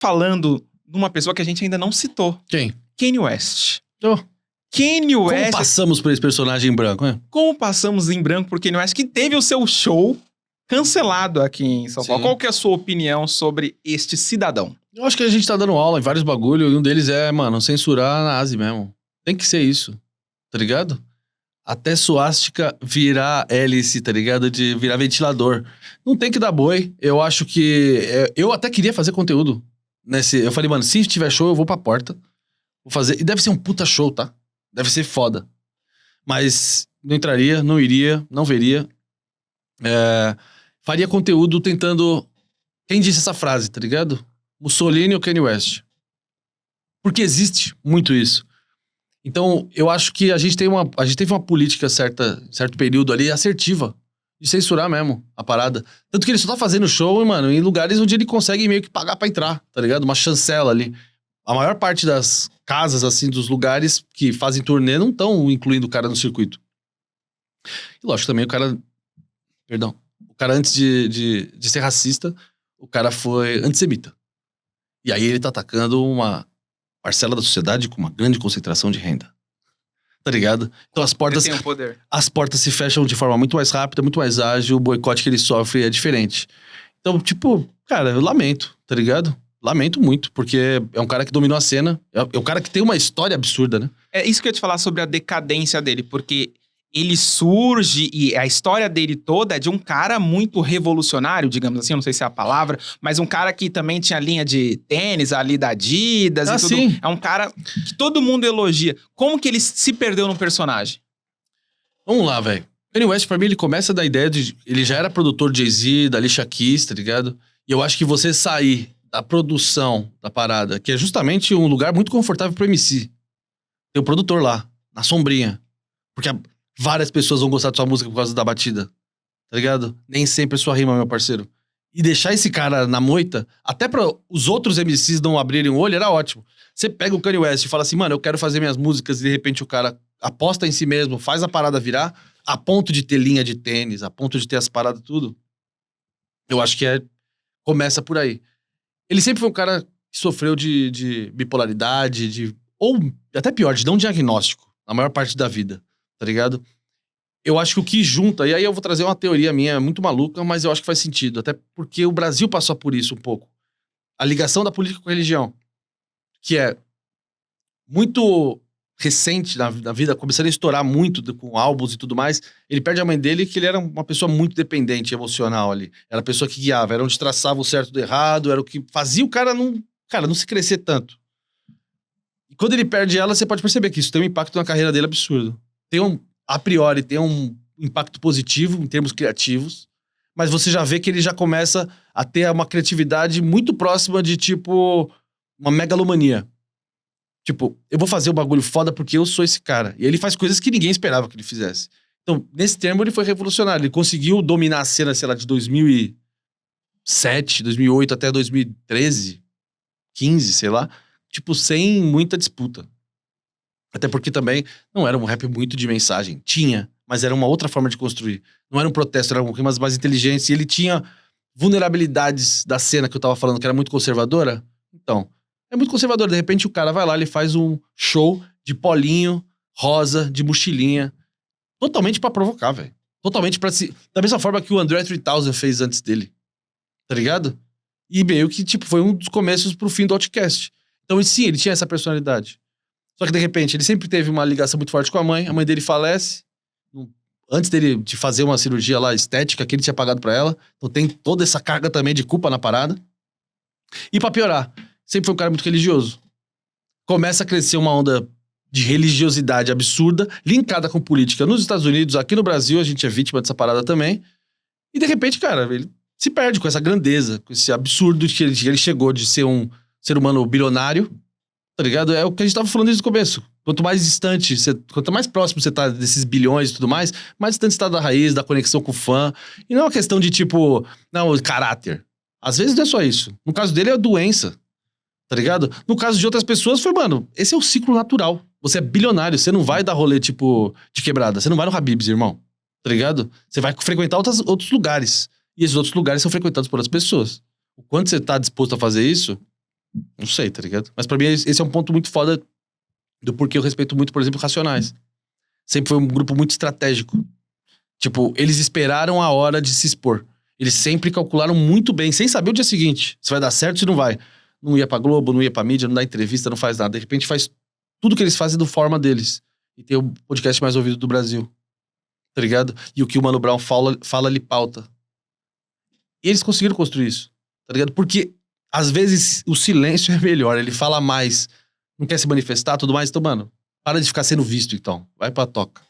falando de uma pessoa que a gente ainda não citou. Quem? Kanye West. Oh. Kanye West. Como passamos por esse personagem em branco, né? Como passamos em branco por Kanye West, que teve o seu show cancelado aqui em São Paulo. Qual que é a sua opinião sobre este cidadão? Eu acho que a gente tá dando aula em vários bagulho, e um deles é, mano, censurar a nazi mesmo. Tem que ser isso, tá ligado? Até suástica virar hélice, tá ligado? De virar ventilador. Não tem que dar boi. Eu acho que... eu até queria fazer conteúdo nesse... Eu falei, mano, se tiver show, eu vou pra porta. Vou fazer... E deve ser um puta show, tá? Deve ser foda. Mas não entraria, não iria, não veria. Faria conteúdo tentando... Quem disse essa frase, tá ligado? Mussolini ou Kanye West? Porque existe muito isso. Então, eu acho que a gente teve uma política certo período ali assertiva de censurar mesmo a parada. Tanto que ele só tá fazendo show, mano, em lugares onde ele consegue meio que pagar pra entrar, tá ligado? Uma chancela ali. A maior parte das casas, assim, dos lugares que fazem turnê não estão incluindo o cara no circuito. E lógico, também o cara... Perdão. O cara, antes de ser racista, o cara foi antissemita. E aí ele tá atacando uma parcela da sociedade com uma grande concentração de renda. Tá ligado? Então as portas... Ele tem o poder. As portas se fecham de forma muito mais rápida, muito mais ágil, o boicote que ele sofre é diferente. Então, tipo, cara, eu lamento, tá ligado? Lamento muito, porque é um cara que dominou a cena, é um cara que tem uma história absurda, né? É isso que eu ia te falar sobre a decadência dele, porque ele surge e a história dele toda é de um cara muito revolucionário, digamos assim, eu não sei se é a palavra, mas um cara que também tinha linha de tênis ali da Adidas e tudo. Sim. É um cara que todo mundo elogia. Como que ele se perdeu no personagem? Vamos lá, velho. Kanye West, pra mim, ele começa da ideia de... Ele já era produtor de Jay-Z, da Alicia Keys, tá ligado? E eu acho que você sair da produção da parada, que é justamente um lugar muito confortável pro MC. Tem o produtor lá, na sombrinha. Porque várias pessoas vão gostar de sua música por causa da batida. Tá ligado? Nem sempre é sua rima, meu parceiro. E deixar esse cara na moita, até pra os outros MCs não abrirem o olho, era ótimo. Você pega o Kanye West e fala assim, mano, eu quero fazer minhas músicas, e de repente o cara aposta em si mesmo, faz a parada virar, a ponto de ter linha de tênis, a ponto de ter as paradas tudo. Eu acho que começa por aí. Ele sempre foi um cara que sofreu de bipolaridade, ou até pior, de não diagnóstico, na maior parte da vida, tá ligado? Eu acho que o que junta, e aí eu vou trazer uma teoria minha muito maluca, mas eu acho que faz sentido, até porque o Brasil passou por isso um pouco. A ligação da política com a religião, que é muito recente na vida, começando a estourar muito com álbuns e tudo mais. Ele perde a mãe dele, que ele era uma pessoa muito dependente emocional ali. Era a pessoa que guiava, era onde traçava o certo do errado, era o que fazia o cara não se crescer tanto. E quando ele perde ela, você pode perceber que isso tem um impacto na carreira dele absurdo. A priori, tem um impacto positivo em termos criativos, mas você já vê que ele já começa a ter uma criatividade muito próxima de, tipo, uma megalomania. Tipo, eu vou fazer o bagulho foda porque eu sou esse cara. E ele faz coisas que ninguém esperava que ele fizesse. Então, nesse termo, ele foi revolucionário. Ele conseguiu dominar a cena, sei lá, de 2007, 2008 até 2013, 15, sei lá. Tipo, sem muita disputa. Até porque também não era um rap muito de mensagem. Tinha, mas era uma outra forma de construir. Não era um protesto, era umas mais inteligentes. E ele tinha vulnerabilidades da cena que eu tava falando, que era muito conservadora. Então... é muito conservador. De repente o cara vai lá, ele faz um show de polinho, rosa, de mochilinha. Totalmente pra provocar, velho. Totalmente pra se... Da mesma forma que o André 3000 fez antes dele. Tá ligado? E meio que, tipo, foi um dos começos pro fim do Outkast. Então, sim, ele tinha essa personalidade. Só que, de repente, ele sempre teve uma ligação muito forte com a mãe. A mãe dele falece. Antes dele de fazer uma cirurgia lá estética que ele tinha pagado pra ela. Então tem toda essa carga também de culpa na parada. E pra piorar... sempre foi um cara muito religioso. Começa a crescer uma onda de religiosidade absurda, linkada com política nos Estados Unidos, aqui no Brasil, a gente é vítima dessa parada também. E de repente, cara, ele se perde com essa grandeza, com esse absurdo que ele chegou de ser um ser humano bilionário, tá ligado? É o que a gente tava falando desde o começo. Quanto mais distante, quanto mais próximo você tá desses bilhões e tudo mais distante você tá da raiz, da conexão com o fã. E não é uma questão de tipo, não, caráter. Às vezes não é só isso. No caso dele é a doença. Tá ligado? No caso de outras pessoas foi, mano, esse é o ciclo natural. Você é bilionário, você não vai dar rolê, tipo, de quebrada. Você não vai no Habib's, irmão. Tá ligado? Você vai frequentar outros lugares. E esses outros lugares são frequentados por outras pessoas. O quanto você tá disposto a fazer isso, Não sei, tá ligado? Mas pra mim esse é um ponto muito foda do porquê eu respeito muito, por exemplo, Racionais. Sempre foi um grupo muito estratégico. Tipo, eles esperaram a hora de se expor. Eles sempre calcularam muito bem, sem saber o dia seguinte. Se vai dar certo, se não vai. Não ia pra Globo, não ia pra mídia, não dá entrevista, não faz nada. De repente faz tudo que eles fazem do forma deles. E tem o podcast mais ouvido do Brasil. Tá ligado? E o que o Mano Brown fala ele pauta. E eles conseguiram construir isso. Tá ligado? Porque, às vezes, o silêncio é melhor. Ele fala mais. Não quer se manifestar, tudo mais. Então, mano, para de ficar sendo visto, então. Vai pra toca.